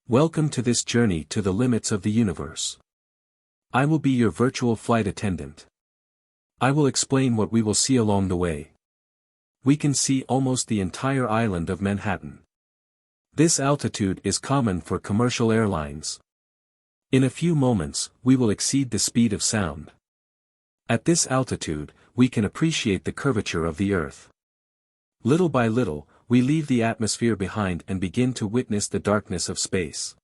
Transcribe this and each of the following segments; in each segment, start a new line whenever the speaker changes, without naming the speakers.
Welcome to this journey to the limits of the universe. I will be your virtual flight attendant. I will explain what we will see along the way. We can see almost the entire island of Manhattan. This altitude is common for commercial airlines. In a few moments, we will exceed the speed of sound. At this altitude, we can appreciate the curvature of the Earth. Little by little, we leave the atmosphere behind and begin to witness the darkness of space.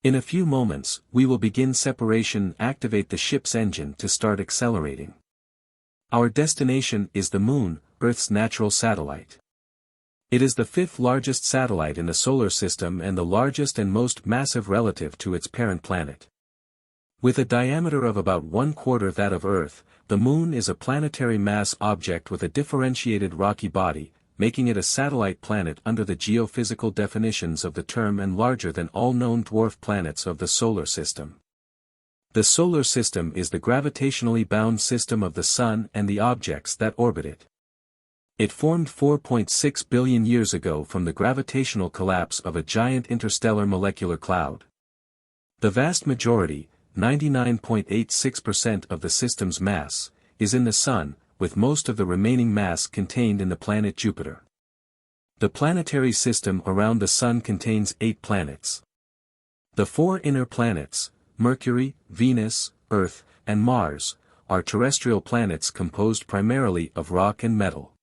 In a few moments, we will begin separation and activate the ship's engine to start accelerating. Our destination is the Moon, Earth's natural satellite. It is the fifth largest satellite in the solar system and the largest and most massive relative to its parent planet. With a diameter of about 1/4 that of Earth, the Moon is a planetary mass object with a differentiated rocky body, making it a satellite planet under the geophysical definitions of the term and larger than all known dwarf planets of the solar system. The solar system is the gravitationally bound system of the Sun and the objects that orbit it. It formed 4.6 billion years ago from the gravitational collapse of a giant interstellar molecular cloud. The vast majority, 99.86% of the system's mass, is in the Sun, with most of the remaining mass contained in the planet Jupiter. The planetary system around the Sun contains 8 planets. The 4 inner planets, Mercury, Venus, Earth, and Mars, are terrestrial planets composed primarily of rock and metal.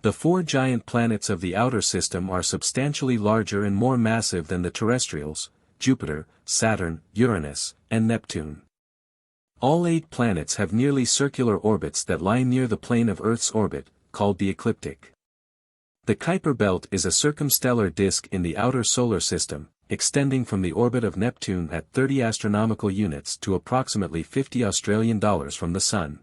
The 4 giant planets of the outer system are substantially larger and more massive than the terrestrials, Jupiter, Saturn, Uranus, and Neptune. All 8 planets have nearly circular orbits that lie near the plane of Earth's orbit, called the ecliptic. The Kuiper belt is a circumstellar disk in the outer solar system, extending from the orbit of Neptune at 30 astronomical units to approximately $50 from the Sun.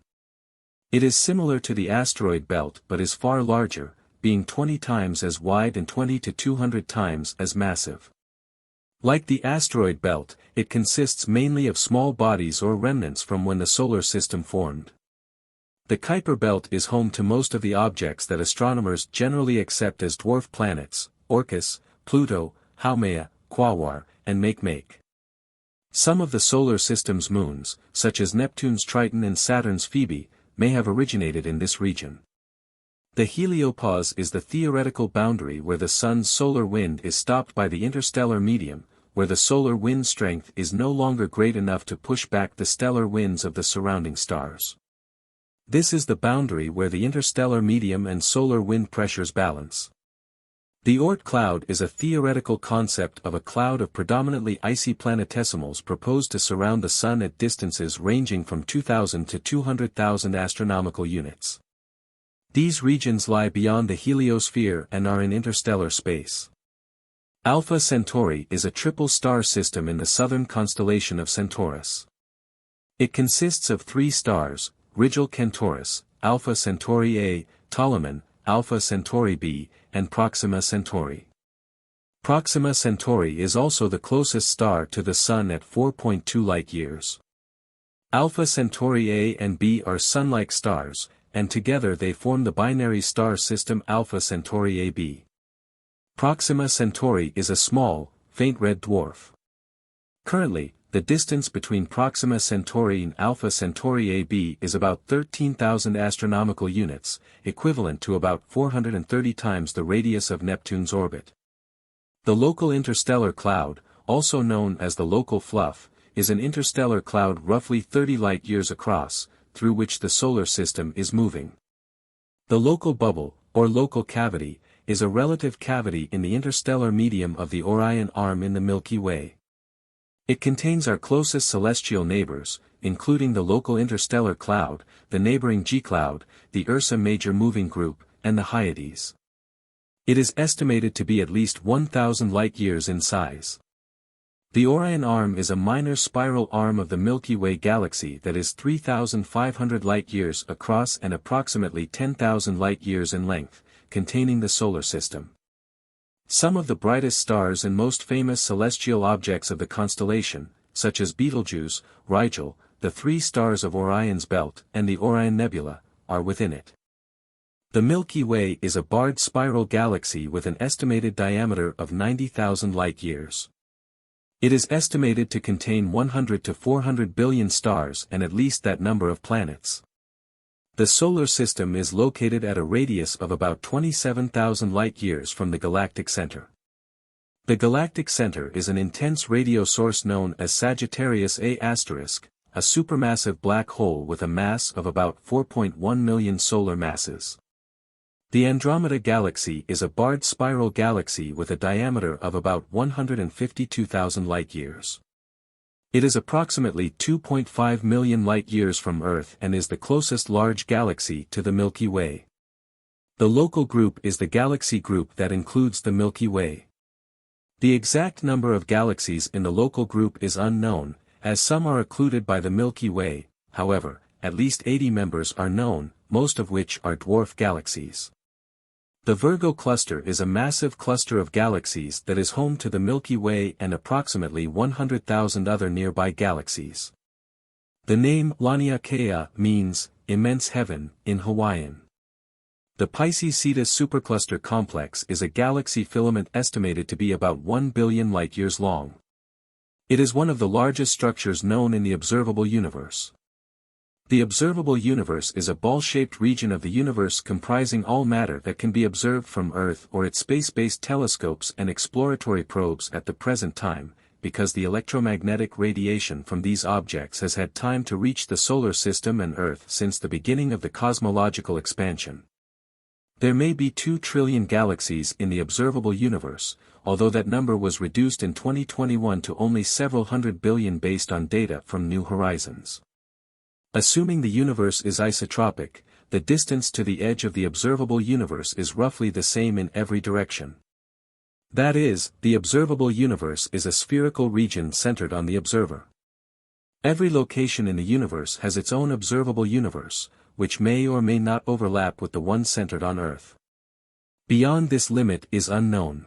It is similar to the asteroid belt but is far larger, being 20 times as wide and 20 to 200 times as massive. Like the asteroid belt, it consists mainly of small bodies or remnants from when the solar system formed. The Kuiper belt is home to most of the objects that astronomers generally accept as dwarf planets, Orcus, Pluto, Haumea, Quaoar, and Makemake. Some of the solar system's moons, such as Neptune's Triton and Saturn's Phoebe, may have originated in this region. The heliopause is the theoretical boundary where the Sun's solar wind is stopped by the interstellar medium, where the solar wind strength is no longer great enough to push back the stellar winds of the surrounding stars. This is the boundary where the interstellar medium and solar wind pressures balance. The Oort cloud is a theoretical concept of a cloud of predominantly icy planetesimals proposed to surround the Sun at distances ranging from 2,000 to 200,000 astronomical units. These regions lie beyond the heliosphere and are in interstellar space. Alpha Centauri is a triple star system in the southern constellation of Centaurus. It consists of 3 stars, Rigil Kentaurus, Alpha Centauri A, Ptolemy, Alpha Centauri B, and Proxima Centauri. Proxima Centauri is also the closest star to the Sun at 4.2 light-years. Alpha Centauri A and B are Sun-like stars, and together they form the binary star system Alpha Centauri AB. Proxima Centauri is a small, faint red dwarf. Currently, the distance between Proxima Centauri and Alpha Centauri AB is about 13,000 astronomical units, equivalent to about 430 times the radius of Neptune's orbit. The local interstellar cloud, also known as the local fluff, is an interstellar cloud roughly 30 light-years across, through which the solar system is moving. The local bubble, or local cavity, is a relative cavity in the interstellar medium of the Orion Arm in the Milky Way. It contains our closest celestial neighbors, including the local interstellar cloud, the neighboring G-cloud, the Ursa Major moving group, and the Hyades. It is estimated to be at least 1,000 light-years in size. The Orion Arm is a minor spiral arm of the Milky Way galaxy that is 3,500 light-years across and approximately 10,000 light-years in length, containing the solar system. Some of the brightest stars and most famous celestial objects of the constellation, such as Betelgeuse, Rigel, the 3 stars of Orion's belt, and the Orion Nebula, are within it. The Milky Way is a barred spiral galaxy with an estimated diameter of 90,000 light-years. It is estimated to contain 100 to 400 billion stars and at least that number of planets. The solar system is located at a radius of about 27,000 light-years from the galactic center. The galactic center is an intense radio source known as Sagittarius A*, a supermassive black hole with a mass of about 4.1 million solar masses. The Andromeda Galaxy is a barred spiral galaxy with a diameter of about 152,000 light-years. It is approximately 2.5 million light-years from Earth and is the closest large galaxy to the Milky Way. The local group is the galaxy group that includes the Milky Way. The exact number of galaxies in the local group is unknown, as some are occluded by the Milky Way. However, at least 80 members are known, most of which are dwarf galaxies. The Virgo cluster is a massive cluster of galaxies that is home to the Milky Way and approximately 100,000 other nearby galaxies. The name Laniakea means immense heaven in Hawaiian. The Pisces-Cetus supercluster complex is a galaxy filament estimated to be about 1 billion light-years long. It is one of the largest structures known in the observable universe. The observable universe is a ball-shaped region of the universe comprising all matter that can be observed from Earth or its space-based telescopes and exploratory probes at the present time, because the electromagnetic radiation from these objects has had time to reach the solar system and Earth since the beginning of the cosmological expansion. There may be 2 trillion galaxies in the observable universe, although that number was reduced in 2021 to only several hundred billion based on data from New Horizons. Assuming the universe is isotropic, the distance to the edge of the observable universe is roughly the same in every direction. That is, the observable universe is a spherical region centered on the observer. Every location in the universe has its own observable universe, which may or may not overlap with the one centered on Earth. Beyond this limit is unknown.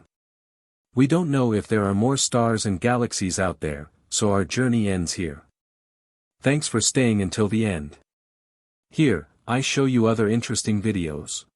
We don't know if there are more stars and galaxies out there, so our journey ends here. Thanks for staying until the end. Here, I show you other interesting videos.